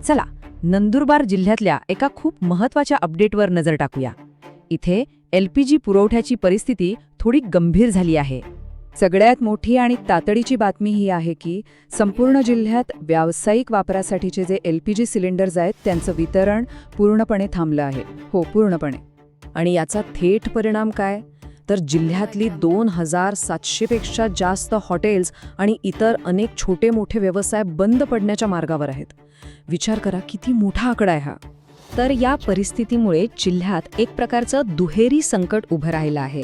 चला नंदुरबार जिल्ह्यातल्या एका खूप महत्त्वाच्या अपडेटवर नजर टाकूया. इथे LPG पुरवठ्याची परिस्थिती थोडी गंभीर झाली आहे. सगळ्यात मोठी आणि तातडीची बातमी ही आहे की संपूर्ण जिल्ह्यात व्यावसायिक वापरासाठीचे जे LPG सिलेंडर्स आहेत त्यांचं वितरण पूर्णपणे थांबलं आहे. हो, पूर्णपणे. आणि याचा थेट परिणाम काय? तर जिल्ह्यातली 2700 पेक्षा जास्त हॉटेल्स आणि इतर अनेक छोटे मोठे व्यवसाय बंद पडण्याच्या मार्गावर आहेत. विचार करा किती मोठा आकडा आहे हा. तर या परिस्थितीमुळे जिल्ह्यात एक प्रकारचं दुहेरी संकट उभं राहिलं आहे.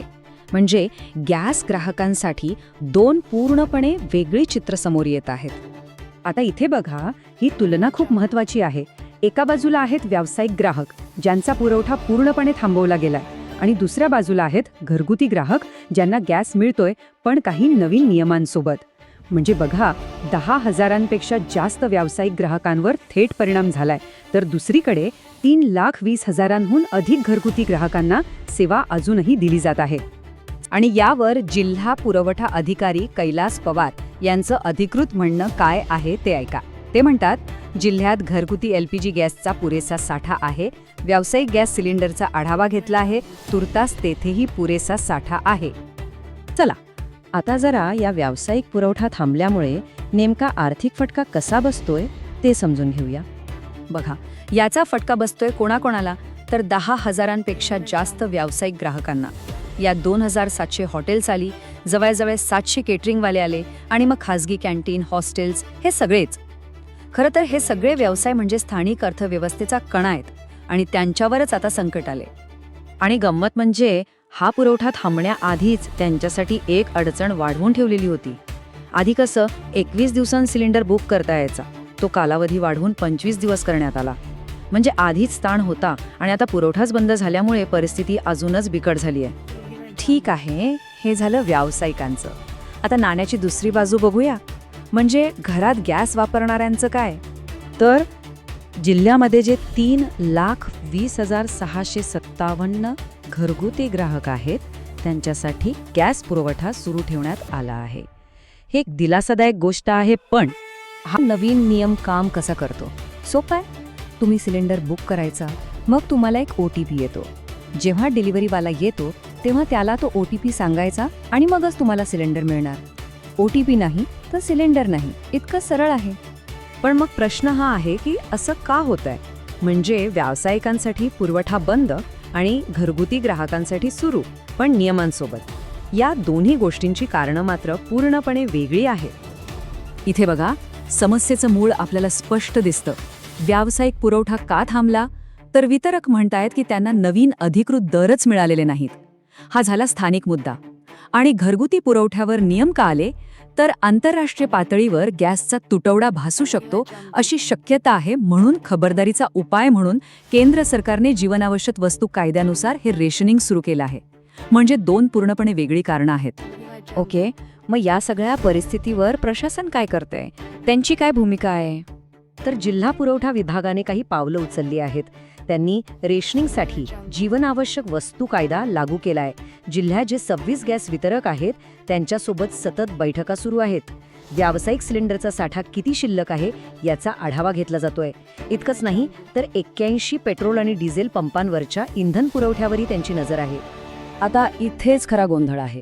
म्हणजे गॅस ग्राहकांसाठी दोन पूर्णपणे वेगळी चित्र समोर येत आहेत. आता इथे बघा, ही तुलना खूप महत्त्वाची आहे. एका बाजूला आहेत व्यावसायिक ग्राहक ज्यांचा पुरवठा पूर्णपणे थांबवला गेलाय, आणि दुसऱ्या बाजूला आहेत घरगुती ग्राहक ज्यांना गॅस मिळतोय पण काही नवीन नियमांसोबत. म्हणजे बघा, 10,000पेक्षा जास्त व्यावसायिक ग्राहकांवर थेट परिणाम झालाय, तर दुसरीकडे 3,20,000हून अधिक घरगुती ग्राहकांना सेवा अजूनही दिली जात आहे. आणि यावर जिल्हा पुरवठा अधिकारी कैलास पवार यांचं अधिकृत म्हणणं काय आहे ते ऐका. ते म्हणतात, जिल्ह्यात घरगुती LPG गॅसचा पुरेसा साठा आहे. व्यावसायिक गॅस सिलेंडरचा आढावा घेतला आहे. तुर्तास तेथेही पुरेसा साठा आहे. चला आता जरा या व्यावसायिक पुरवठा थांबल्यामुळे नेमका आर्थिक फटका कसा बसतोय ते समजून घेऊया. बघा, याचा फटका बसतोय कोणाकोणाला? तर 10,000पेक्षा जास्त व्यावसायिक ग्राहकांना. यात 2,700 हॉटेल्स आली, जवळजवळ 700 केटरिंगवाले आले, आणि मग खासगी कॅन्टीन, हॉस्टेल्स, हे सगळेच. खरं तर हे सगळे व्यवसाय म्हणजे स्थानिक अर्थव्यवस्थेचा कणा आहेत, आणि त्यांच्यावरच आता संकट आले. आणि गंमत म्हणजे हा पुरवठा थांबण्याआधीच त्यांच्यासाठी एक अडचण वाढवून ठेवलेली होती. आधी कसं 21 दिवसांत सिलेंडर बुक करता यायचा, तो कालावधी वाढवून 25 दिवस करण्यात आला. म्हणजे आधीच ताण होता, आणि आता पुरवठाच बंद झाल्यामुळे परिस्थिती अजूनच बिकट झाली आहे. ठीक आहे, हे झालं व्यावसायिकांचं. आता नाण्याची दुसरी बाजू बघूया. म्हणजे घरात गॅस वापरणाऱ्यांचं काय? तर जिल्ह्यामध्ये जे 3,20,657 घरगुती ग्राहक आहेत त्यांच्यासाठी गॅस पुरवठा सुरू ठेवण्यात आला आहे. हे एक दिलासादायक गोष्ट आहे. पण हा नवीन नियम काम कसा करतो? सोपं आहे. तुम्ही सिलेंडर बुक करायचा, मग तुम्हाला एक OTP येतो. जेव्हा डिलिव्हरीवाला येतो तेव्हा त्याला तो OTP सांगायचा, आणि मगच तुम्हाला सिलेंडर मिळणार. OTP नाही तर सिलेंडर नाही, इतकं सरळ आहे. पण मग प्रश्न हा आहे की असं का होतंय? म्हणजे व्यावसायिकांसाठी पुरवठा बंद आणि घरगुती ग्राहकांसाठी सुरू, पण नियमांसोबत. या दोन्ही गोष्टींची कारणं मात्र पूर्णपणे वेगळी आहेत. इथे बघा, समस्येचं मूळ आपल्याला स्पष्ट दिसतं. व्यावसायिक पुरवठा का थांबला? तर वितरक म्हणतायत की त्यांना नवीन अधिकृत दरच मिळालेले नाहीत. हा झाला स्थानिक मुद्दा. आणि घरगुती पुरवठ्यावर नियम का आले? तर आंतरराष्ट्रीय पातळीवर गॅसचा तुटवडा भासू शकतो अशी शक्यता आहे, म्हणून खबरदारीचा उपाय म्हणून केंद्र सरकारने जीवनावश्यक वस्तू कायद्यानुसार हे रेशनिंग सुरू केलं आहे. म्हणजे दोन पूर्णपणे वेगळी कारणं आहेत. ओके, मग या सगळ्या परिस्थितीवर प्रशासन काय करतंय? त्यांची काय भूमिका आहे? तर जिल्हा पुरवठा विभागाने काही पावलं उचलली आहेत. त्यांनी रेशनिंगसाठी जीवनावश्यक वस्तू कायदा लागू केलाय. जिल्ह्यात जे 26 गॅस वितरक आहेत त्यांच्यासोबत सतत बैठका सुरू आहेत. व्यावसायिक सिलेंडरचा साठा किती शिल्लक आहे याचा आढावा घेतला जातोय. इतकंच नाही तर 81 पेट्रोल आणि डिझेल पंपांवरच्या इंधन पुरवठ्यावरही त्यांची नजर आहे. आता इथेच खरा गोंधळ आहे.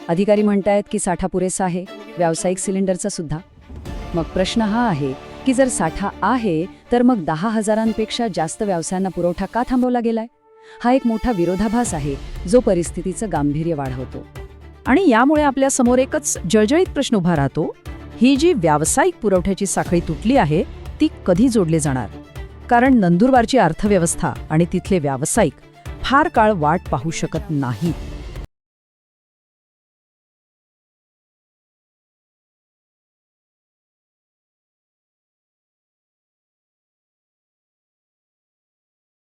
अधिकारी म्हणतायत की साठा पुरेसा आहे, व्यावसायिक सिलेंडरचा सुद्धा. मग प्रश्न हा आहे की जर साठा आहे तर मग 10,000पेक्षा जास्त व्यवसायांना पुरवठा का थांबवला गेलाय? हा एक मोठा विरोधाभास आहे जो परिस्थितीचं गांभीर्य वाढवतो. आणि यामुळे आपल्या समोर एकच जळजळीत प्रश्न उभा राहतो. ही जी व्यावसायिक पुरवठ्याची साखळी तुटली आहे ती कधी जोडली जाणार? कारण नंदुरबारची अर्थव्यवस्था आणि तिथले व्यावसायिक फार काळ वाट पाहू शकत नाहीत.